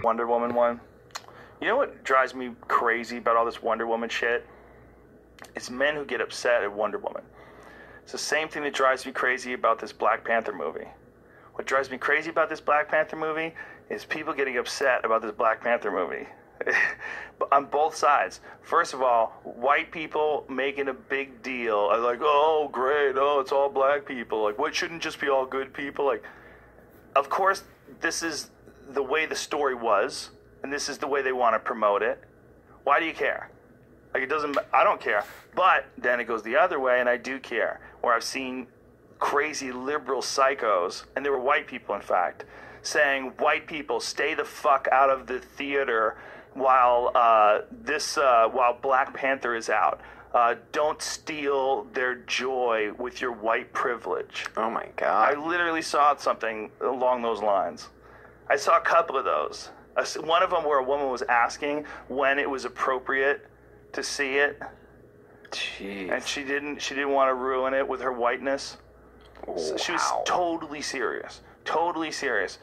Wonder Woman one. You know what drives me crazy about all this Wonder Woman shit? It's men who get upset at Wonder Woman. It's the same thing that drives me crazy about this Black Panther movie. What drives me crazy about this Black Panther movie is people getting upset about this Black Panther movie. On both sides. First of all, white people making a big deal. I'm like, oh, great, oh, it's all black people. Like, what, shouldn't just be all good people? Like, of course, this is the way the story was, and this is the way they want to promote it. Why do you care? Like, it doesn't, I don't care. But then it goes the other way, and I do care. Where I've seen crazy liberal psychos, and they were white people, in fact, saying, white people, stay the fuck out of the theater while while Black Panther is out. Don't steal their joy with your white privilege. Oh my God. I literally saw something along those lines. I saw a couple of those. One of them where a woman was asking when it was appropriate to see it. Jeez. And she didn't want to ruin it with her whiteness. Wow. So she was totally serious. Totally serious.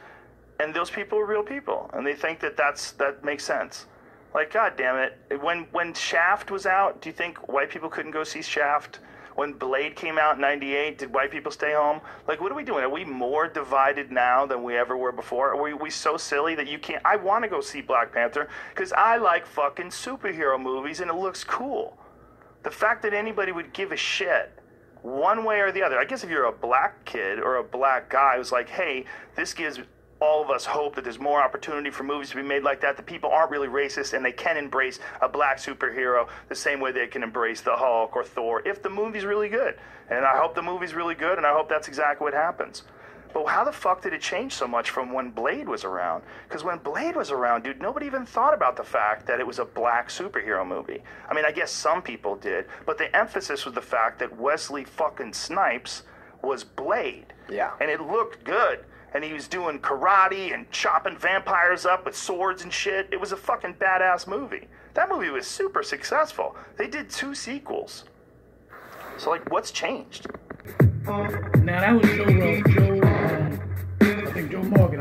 And those people are real people, and they think that that makes sense. Like, God damn it. When Shaft was out, do you think white people couldn't go see Shaft? When Blade came out in '98, did white people stay home? Like, what are we doing? Are we more divided now than we ever were before? Are we so silly that you can't? I want to go see Black Panther because I like fucking superhero movies and it looks cool. The fact that anybody would give a shit one way or the other. I guess if you're a black kid or a black guy who's like, hey, this gives all of us hope that there's more opportunity for movies to be made like that people aren't really racist and they can embrace a black superhero the same way they can embrace the Hulk or Thor if the movie's really good. And I hope the movie's really good, and I hope that's exactly what happens. But how the fuck did it change so much from when Blade was around? Because when Blade was around, dude, nobody even thought about the fact that it was a black superhero movie. I mean, I guess some people did, but the emphasis was the fact that Wesley fucking Snipes was Blade. Yeah. And it looked good. And he was doing karate and chopping vampires up with swords and shit. It was a fucking badass movie. That movie was super successful. They did 2 sequels. So, like, what's changed? Now, that was I think Joe Morgan.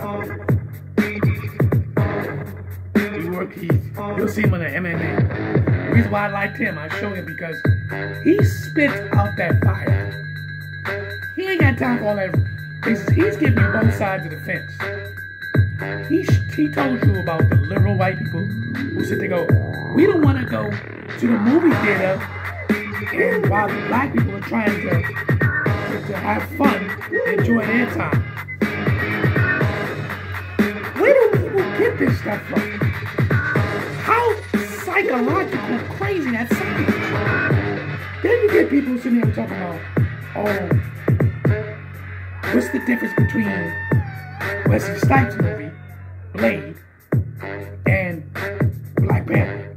You'll see him in the MMA. The reason why I liked him, I showed him because he spits out that fire. He got time for all that. He's giving you both sides of the fence. He told you about the liberal white people who sit there and go, we don't want to go to the movie theater, and while the black people are trying to have fun, enjoy their time. Where do people get this stuff from? How psychological crazy that sounds. Then you get people sitting there talking about, oh, what's the difference between Wesley Snipes' movie, Blade, and Black Panther?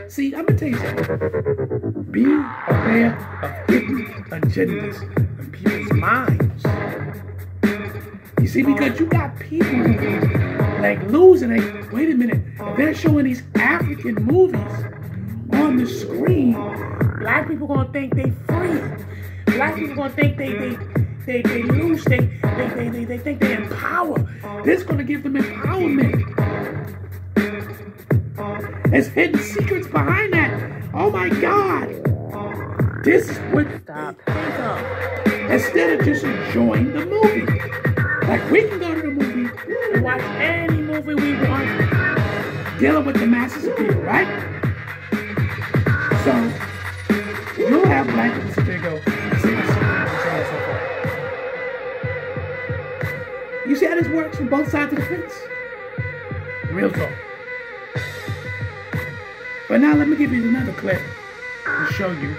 See, I'm gonna tell you something. Be aware of hidden agendas in people's minds. You see, because you got people who like losing it. Wait a minute, if they're showing these African movies on the screen, black people gonna think they free. Black people gonna think they lose. They think they empower. This is gonna give them empowerment. There's hidden secrets behind that. Oh my God. This is what Stop. instead of just enjoying the movie. Like we can go to the movie and watch any movie we want, dealing with the masses of people, right? So you'll have black people sit there and go, so forth. You see how this works from both sides of the fence? Real talk. But now let me give you another clip to show you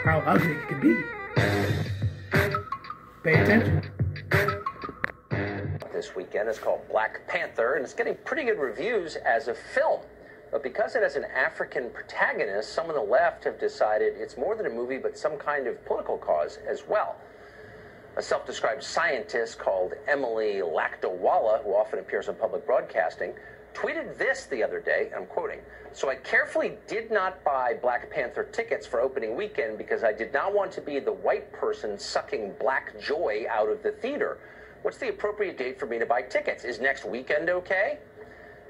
how ugly it can be. Pay attention. This weekend is called Black Panther, and it's getting pretty good reviews as a film. But because it has an African protagonist, some on the left have decided it's more than a movie, but some kind of political cause as well. A self-described scientist called Emily Lakdawala, who often appears on public broadcasting, tweeted this the other day, and I'm quoting, "So I carefully did not buy Black Panther tickets for opening weekend because I did not want to be the white person sucking black joy out of the theater. What's the appropriate date for me to buy tickets? Is next weekend okay?"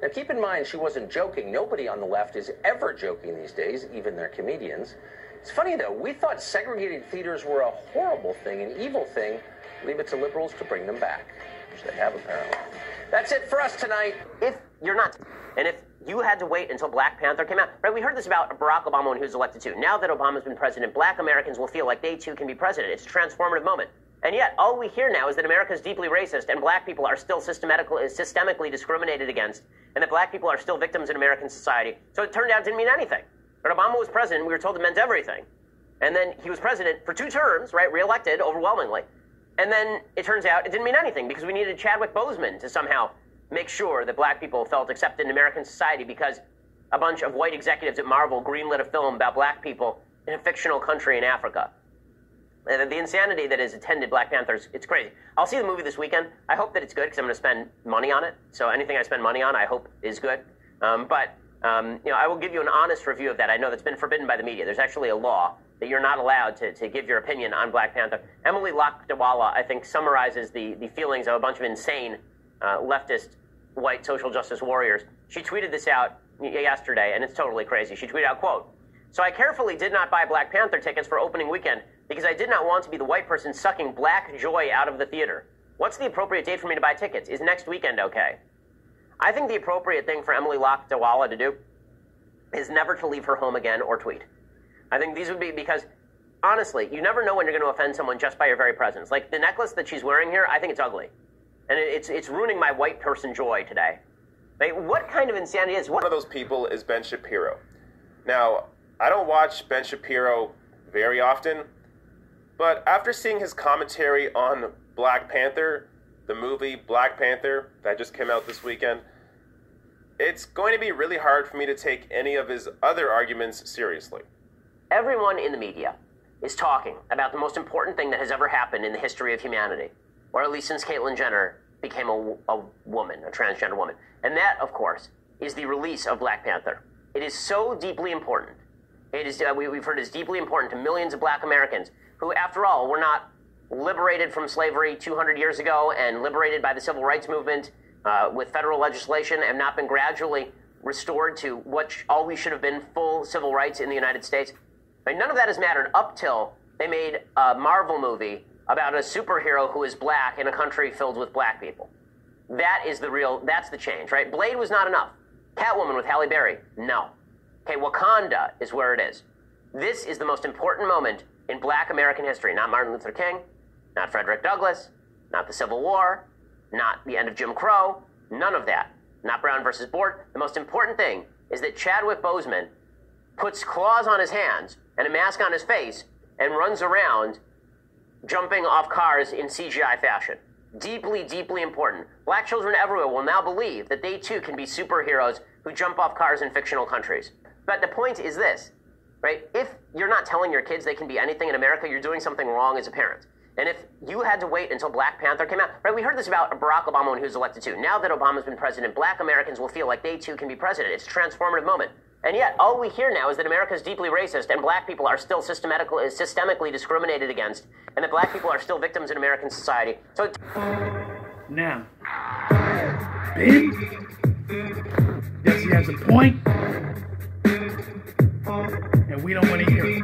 Now keep in mind, she wasn't joking. Nobody on the left is ever joking these days, even their comedians. It's funny though, we thought segregated theaters were a horrible thing, an evil thing. Leave it to liberals to bring them back, which they have apparently. That's it for us tonight. If you're not, and if you had to wait until Black Panther came out, right? We heard this about Barack Obama when he was elected too. Now that Obama's been president, black Americans will feel like they too can be president. It's a transformative moment. And yet, all we hear now is that America is deeply racist and black people are still systemically discriminated against, and that black people are still victims in American society. So it turned out it didn't mean anything. When Obama was president, we were told it meant everything. And then he was president for 2 terms, right? Reelected overwhelmingly. And then it turns out it didn't mean anything because we needed Chadwick Boseman to somehow make sure that black people felt accepted in American society because a bunch of white executives at Marvel greenlit a film about black people in a fictional country in Africa. And the insanity that has attended Black Panthers, it's crazy. I'll see the movie this weekend. I hope that it's good because I'm going to spend money on it. So anything I spend money on, I hope is good. I will give you an honest review of that. I know that's been forbidden by the media. There's actually a law that you're not allowed to give your opinion on Black Panther. Emily Lakdawala, I think, summarizes the feelings of a bunch of insane leftist white social justice warriors. She tweeted this out yesterday, and it's totally crazy. She tweeted out, quote, "So I carefully did not buy Black Panther tickets for opening weekend because I did not want to be the white person sucking black joy out of the theater. What's the appropriate date for me to buy tickets? Is next weekend okay?" I think the appropriate thing for Emily Lakdawala to do is never to leave her home again or tweet. I think these would be because, honestly, you never know when you're going to offend someone just by your very presence. Like the necklace that she's wearing here, I think it's ugly. And it's ruining my white person joy today. Like, what kind of insanity is... One of those people is Ben Shapiro. Now, I don't watch Ben Shapiro very often, but after seeing his commentary on Black Panther, the movie Black Panther that just came out this weekend, it's going to be really hard for me to take any of his other arguments seriously. Everyone in the media is talking about the most important thing that has ever happened in the history of humanity, or at least since Caitlyn Jenner became a woman, a transgender woman. And that, of course, is the release of Black Panther. It is so deeply important. It is, we've heard it's deeply important to millions of black Americans who, after all, were not liberated from slavery 200 years ago and liberated by the civil rights movement with federal legislation and not been gradually restored to what always should have been full civil rights in the United States. None of that has mattered up till they made a Marvel movie about a superhero who is black in a country filled with black people. That's the change, right? Blade was not enough. Catwoman with Halle Berry, no. Okay, Wakanda is where it is. This is the most important moment in black American history. Not Martin Luther King, not Frederick Douglass, not the Civil War, not the end of Jim Crow, none of that. Not Brown versus Board. The most important thing is that Chadwick Boseman puts claws on his hands and a mask on his face and runs around jumping off cars in CGI fashion. Deeply, deeply important. Black children everywhere will now believe that they too can be superheroes who jump off cars in fictional countries. But the point is this, right? If you're not telling your kids they can be anything in America, you're doing something wrong as a parent. And if you had to wait until Black Panther came out, right? We heard this about Barack Obama when he was elected too. Now that Obama's been president, black Americans will feel like they too can be president. It's a transformative moment. And yet, all we hear now is that America is deeply racist and black people are still systemically discriminated against, and that black people are still victims in American society. So now, Ben, yes, he has a point, and we don't want to hear it.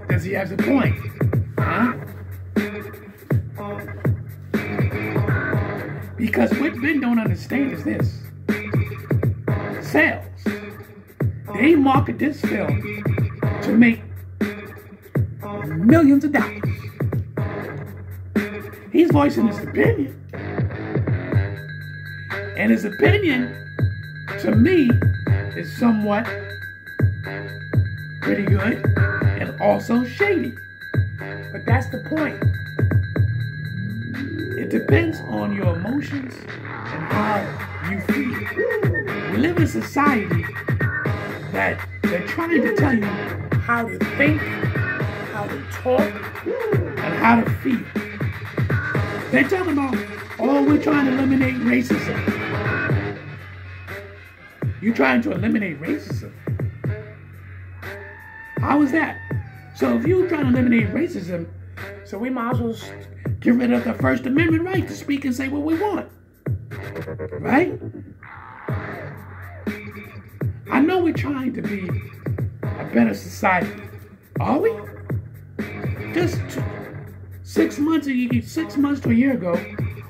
Does he have a point? Huh? Because what Ben don't understand is this. Sales. They market this film to make millions of dollars. He's voicing his opinion. And his opinion, to me, is somewhat pretty good and also shady. But that's the point. It depends on your emotions and how you feel. We live in a society that they're trying to tell you how to think, how to talk, and how to feel. They're talking about, oh, we're trying to eliminate racism. You're trying to eliminate racism? How is that? So if you're trying to eliminate racism, so we might as well get rid of the First Amendment right to speak and say what we want. Right? I know we're trying to be a better society. Are we? Just 6 months to a year ago,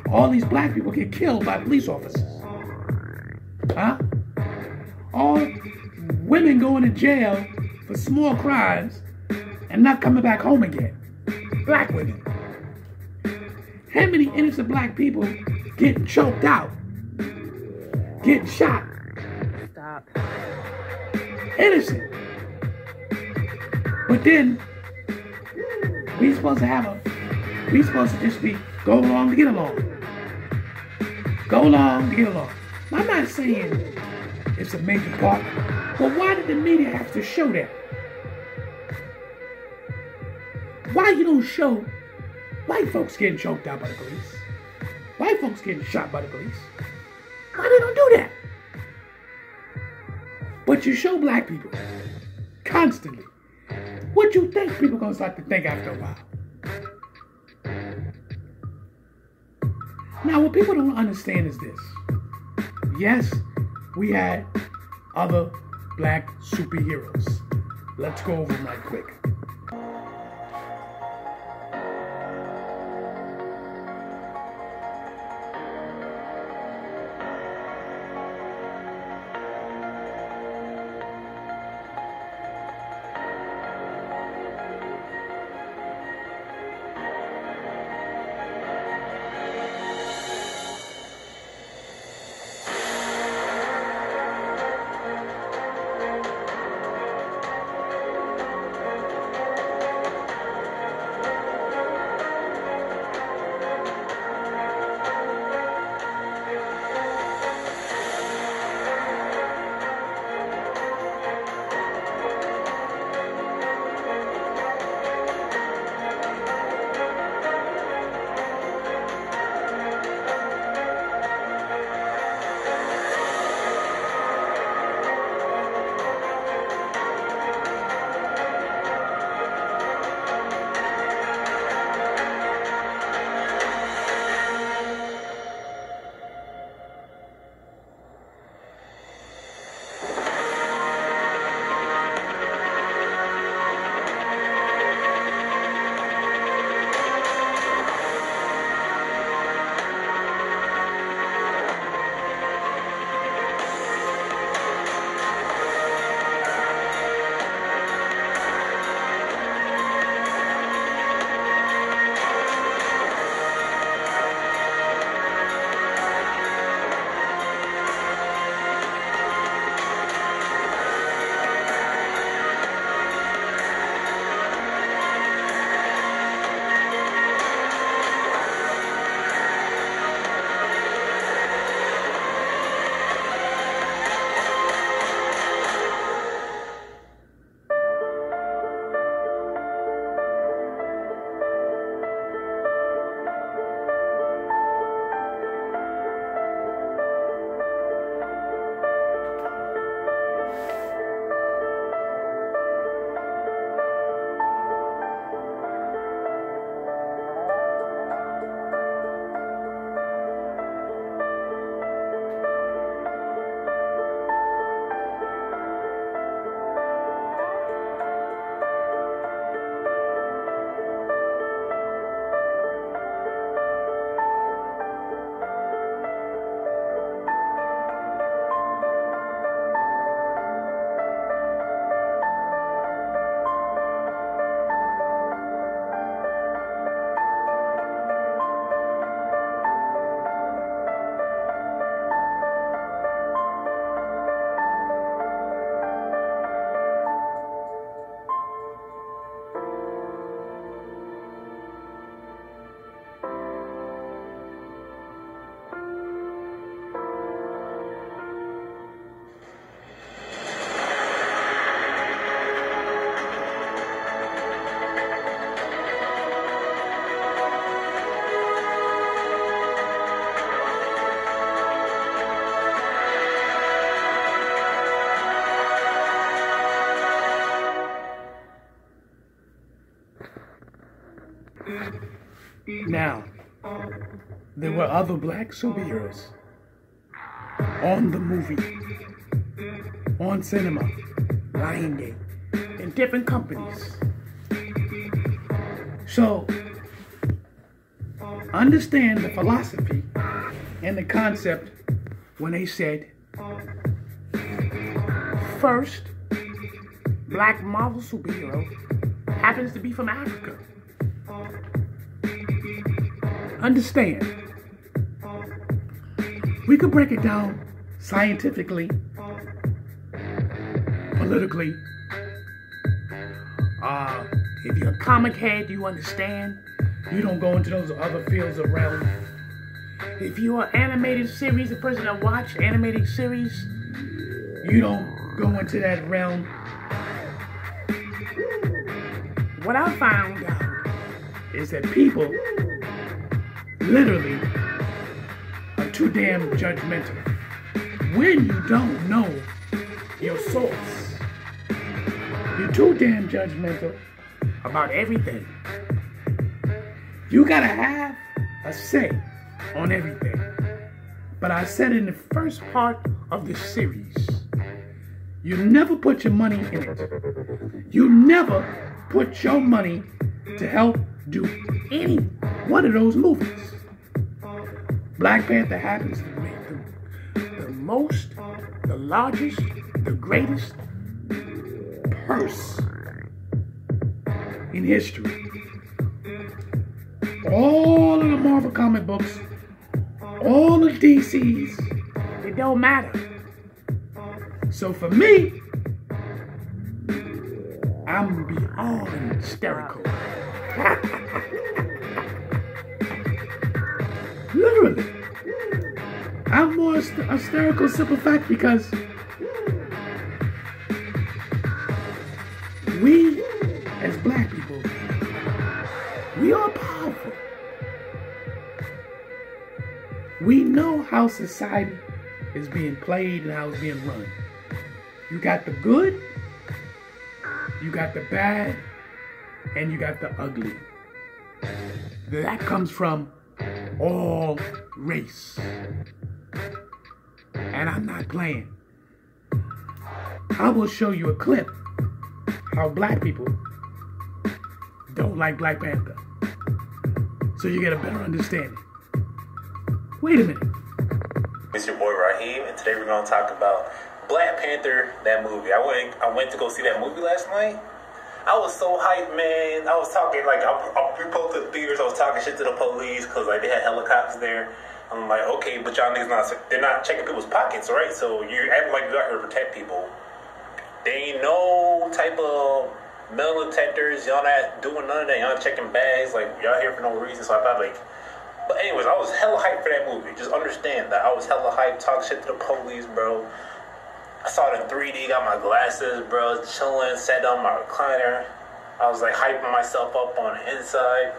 all these black people get killed by police officers. Huh? All women going to jail for small crimes and not coming back home again. Black women. How many innocent black people getting choked out? Getting shot? Stop. Innocent. But then, we supposed to just be, go along to get along. Go along to get along. I'm not saying it's a major part, but why did the media have to show that? Why you don't show white folks getting choked out by the police? White folks getting shot by the police? Why they don't do that? But you show black people constantly. What you think people gonna start to think after a while? Now, what people don't understand is this. Yes, we had other black superheroes. Let's go over them right quick. Now, there were other black superheroes on the movie, on cinema, Lionsgate, in different companies. So, understand the philosophy and the concept when they said, first, black Marvel superhero happens to be from Africa. Understand, we could break it down scientifically, politically. If you're a comic head, you understand. You don't go into those other fields of realm. If you're an animated series, a person that watch animated series, you don't go into that realm. What I found out is that people literally are too damn judgmental. When you don't know your source, you're too damn judgmental about everything. You gotta have a say on everything. But I said in the first part of this series, you never put your money in it. You never put your money to help do any one of those movies. Black Panther happens to make the most, the largest, the greatest purse in history. All of the Marvel comic books, all the DCs, it don't matter. So for me, I'm beyond hysterical. Literally. I'm more hysterical simple fact because we, as black people, we are powerful. We know how society is being played and how it's being run. You got the good, you got the bad, and you got the ugly. That comes from all race. And I'm not playing. I will show you a clip how black people don't like Black Panther. So you get a better understanding. Wait a minute. It's your boy Raheem, and today we're going to talk about Black Panther, that movie. I went to go see that movie last night. I was so hyped, man. I was talking, like, we pulled to the theaters. I was talking shit to the police because, like, they had helicopters there. I'm like, okay, but y'all niggas they're not checking people's pockets, right? So you're acting like you out here to protect people. There ain't no type of metal detectors. Y'all not doing none of that. Y'all not checking bags. Like, y'all here for no reason. So I thought, like, but anyways, I was hella hyped for that movie. Just understand that I was hella hyped, talk shit to the police, bro. I saw it in 3D, got my glasses, bro, chilling, sat down my recliner. I was like hyping myself up on the inside.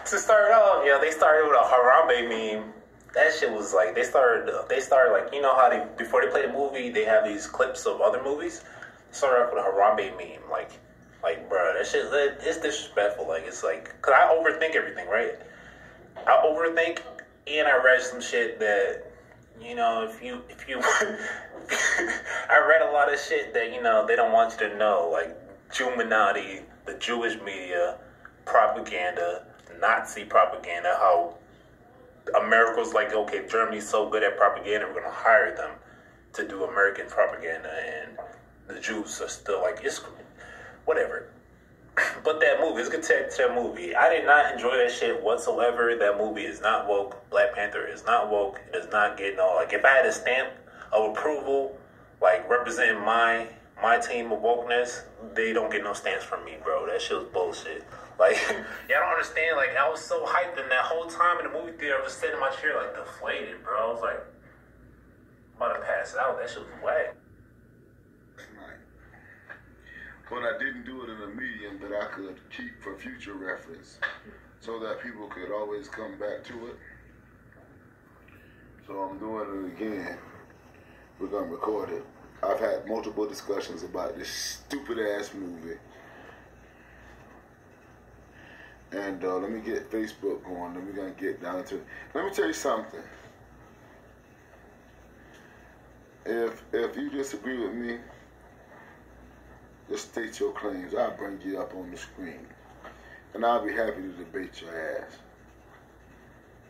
To start off, yeah, they started with a Harambe meme. That shit was like, they started like, you know how before they play the movie, they have these clips of other movies? They started off with a Harambe meme, like, bro, that shit, it's disrespectful. Like, it's like, cause I overthink everything, right? I overthink, and I read some shit that, you know, if you, I read a lot of shit that, you know, they don't want you to know, like, Illuminati, the Jewish media, propaganda, Nazi propaganda, how America's like, okay, Germany's so good at propaganda, we're gonna hire them to do American propaganda, and the Jews are still like, it's whatever. But that movie, let's get to that movie. I did not enjoy that shit whatsoever. That movie is not woke. Black Panther is not woke. It does not get no, like, if I had a stamp of approval, like, representing my team of wokeness, they don't get no stamps from me, bro. That shit was bullshit. Like, y'all don't understand. Like, I was so hyped, and that whole time in the movie theater, I was just sitting in my chair, like, deflated, bro. I was like, I'm about to pass out. That shit was whack. But I didn't do it in a medium that I could keep for future reference so that people could always come back to it. So I'm doing it again. We're going to record it. I've had multiple discussions about this stupid ass movie. And let me get Facebook going. Then we're going to get down to it. Let me tell you something. If you disagree with me, just state your claims. I'll bring you up on the screen. And I'll be happy to debate your ass.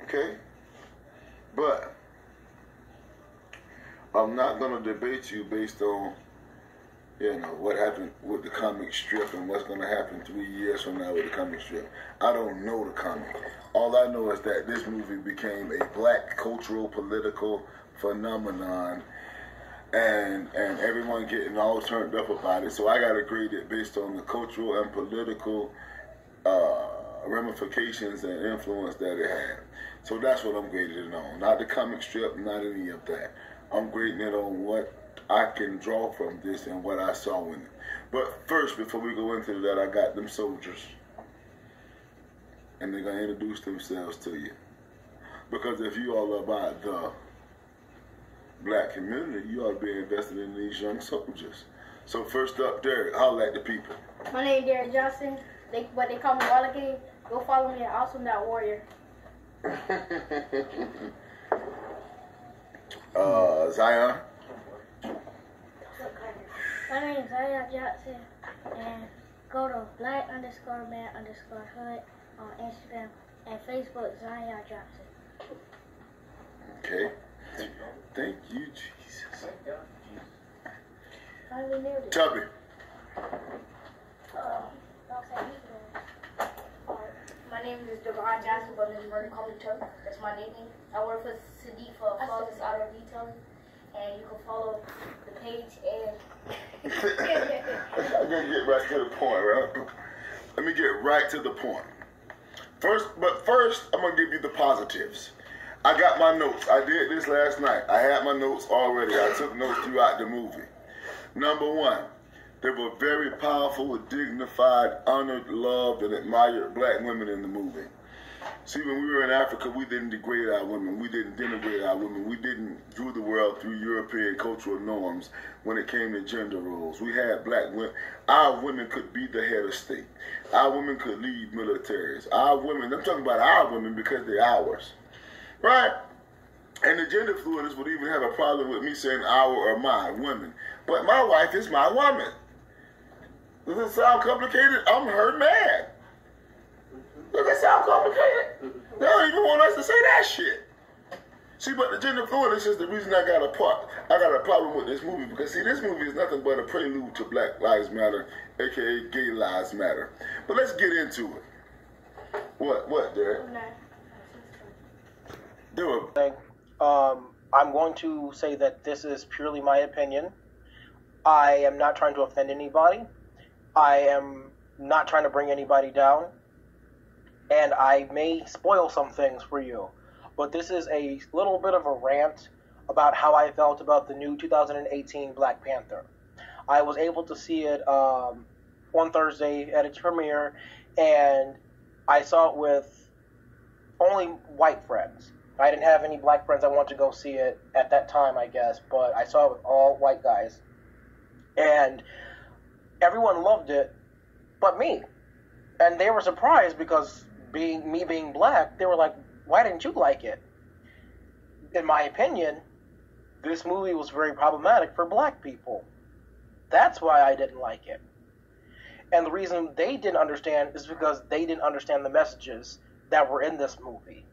Okay? But I'm not going to debate you based on, what happened with the comic strip and what's going to happen 3 years from now with the comic strip. I don't know the comic. All I know is that this movie became a black cultural, political phenomenon, and everyone getting all turned up about it. So I got to grade it based on the cultural and political ramifications and influence that it had. So that's what I'm grading it on. Not the comic strip, not any of that. I'm grading it on what I can draw from this and what I saw in it. But first, before we go into that, I got them soldiers. And they're going to introduce themselves to you. Because if you all are about the black community, you ought to be invested in these young soldiers. So first up, Derek, holla at the people. My name is Derek Johnson. They call me ugly4. Go follow me at awesome.warrior. Zion. My name is Zion Johnson, and go to black_man_hood on Instagram and Facebook, Zion Johnson. Okay. Thank you, Jesus. Tubby. My name is Devon Johnson, but Mr. Murder call me Tub. That's my nickname. I work for Sadiq for Flawless Auto Detailing, and you can follow the page and. I'm gonna get right to the point, right? Let me get right to the point. First, I'm gonna give you the positives. I got my notes. I did this last night. I had my notes already. I took notes throughout the movie. Number one, there were very powerful, dignified, honored, loved, and admired black women in the movie. See, when we were in Africa, we didn't degrade our women. We didn't denigrate our women. We didn't view the world through European cultural norms when it came to gender roles. We had black women. Our women could be the head of state. Our women could lead militaries. Our women, I'm talking about our women because they're ours. Right? And the gender fluidists would even have a problem with me saying our or my women. But my wife is my woman. Does it sound complicated? I'm her man. Does it sound complicated? They don't even want us to say that shit. See, but the gender fluidist is the reason I got a problem with this movie, because see, this movie is nothing but a prelude to Black Lives Matter, aka Gay Lives Matter. But let's get into it. What, Derek? Do it. I'm going to say that this is purely my opinion. I am not trying to offend anybody. I am not trying to bring anybody down. And I may spoil some things for you. But this is a little bit of a rant about how I felt about the new 2018 Black Panther. I was able to see it one Thursday at its premiere, and I saw it with only white friends. I didn't have any black friends that wanted to go see it at that time, I guess, but I saw it with all white guys. And everyone loved it but me. And they were surprised because me being black, they were like, why didn't you like it? In my opinion, this movie was very problematic for black people. That's why I didn't like it. And the reason they didn't understand is because they didn't understand the messages that were in this movie.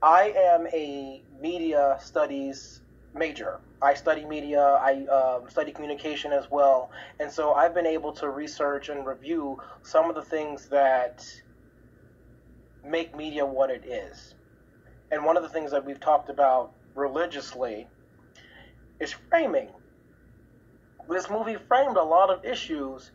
I am a media studies major. I study media, I study communication as well, and so I've been able to research and review some of the things that make media what it is. And one of the things that we've talked about religiously is framing. This movie framed a lot of issues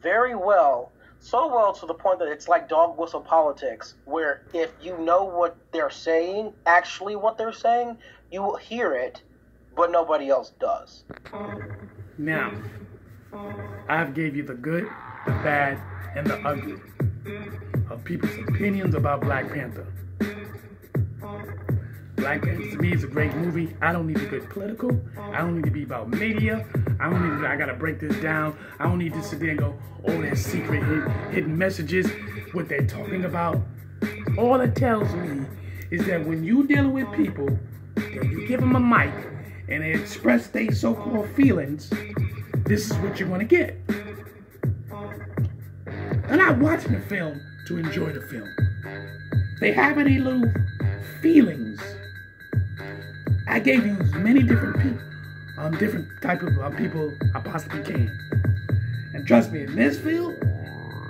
very well, so well to the point that it's like dog whistle politics, where if you know what they're saying, actually what they're saying, you will hear it, but nobody else does. Now, I've gave you the good, the bad, and the ugly of people's opinions about Black Panther. Black Panther to me is a great movie. I don't need to get political. I don't need to be about media. I gotta break this down. I don't need to sit there and go, oh, there's secret hidden messages, what they're talking about. All it tells me is that when you dealing with people, that you give them a mic and they express their so-called feelings, this is what you're gonna get. I'm not watching the film to enjoy the film. They have any little feelings. I gave you as many different people, different type of people I possibly can. And trust me, in this field,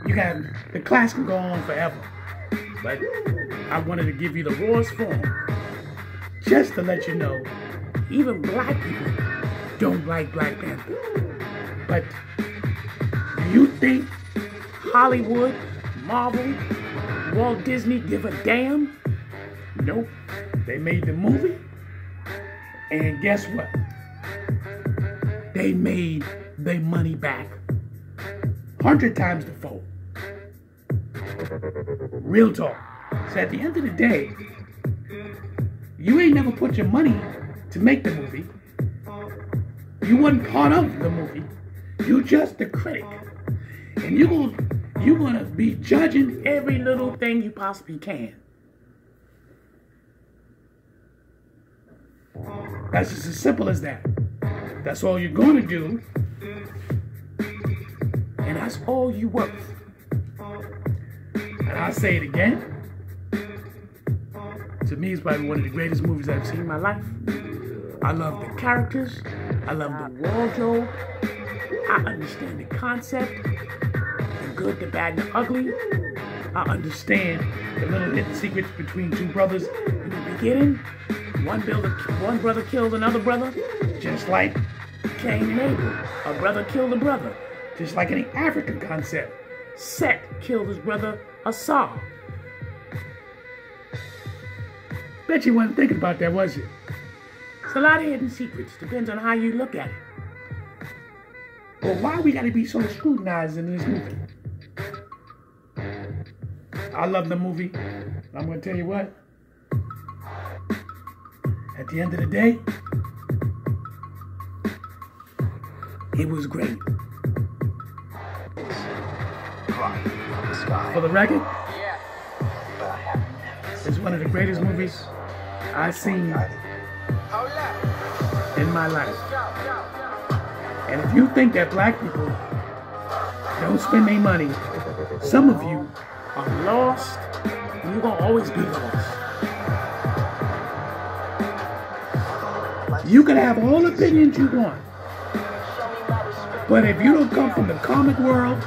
the class can go on forever. But I wanted to give you the rawest form, just to let you know, even black people don't like Black Panther. But do you think Hollywood, Marvel, Walt Disney give a damn? Nope. They made the movie, and guess what? They made their money back 100 times the fold. Real talk. So at the end of the day, you ain't never put your money to make the movie. You wasn't part of the movie. You just the critic. And you're gonna be judging every little thing you possibly can. That's just as simple as that. That's all you're gonna do. And that's all you worth. And I'll say it again. To me, it's probably one of the greatest movies I've seen in my life. I love the characters. I love the wardrobe. I understand the concept. The good, the bad, and the ugly. I understand the little hidden secrets between two brothers in the beginning. One brother killed another brother, just like Cain and Abel. A brother killed a brother, just like any African concept. Set killed his brother Esau. Bet you wasn't thinking about that, was you? It's a lot of hidden secrets. Depends on how you look at it. Well, why we gotta be so scrutinized in this movie? I love the movie. I'm gonna tell you what. At the end of the day, it was great. For the record, it's one of the greatest movies I've seen in my life. And if you think that black people don't spend their money, some of you are lost, and you're gonna always be lost. You can have all the opinions you want, but if you don't come from the comic world,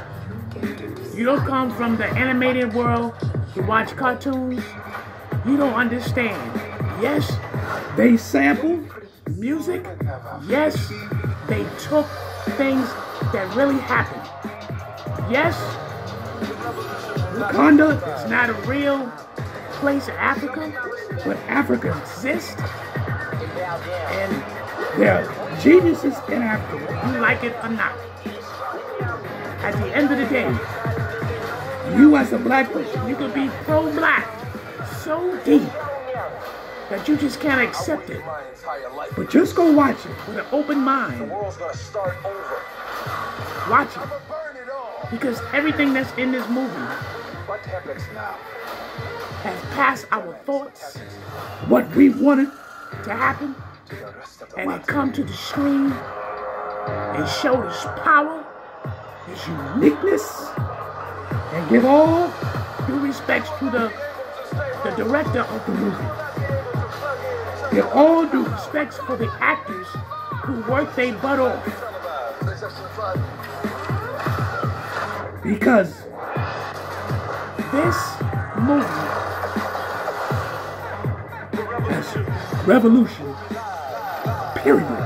you don't come from the animated world, you watch cartoons, you don't understand. Yes, they sample music. Yes, they took things that really happened. Yes, Wakanda is not a real place in Africa, but Africa exists. And there are geniuses in Africa, whether you like it or not. At the end of the day, you as a black person, you could be pro-black so deep that you just can't accept it. But just go watch it with an open mind. Watch it. Because everything that's in this movie has passed our thoughts, what we wanted to happen, and it come to the screen and show this power, this uniqueness, and give all due respects to the director of the movie. Give all due respects for the actors who worked their butt off. Because this movie has revolution, period.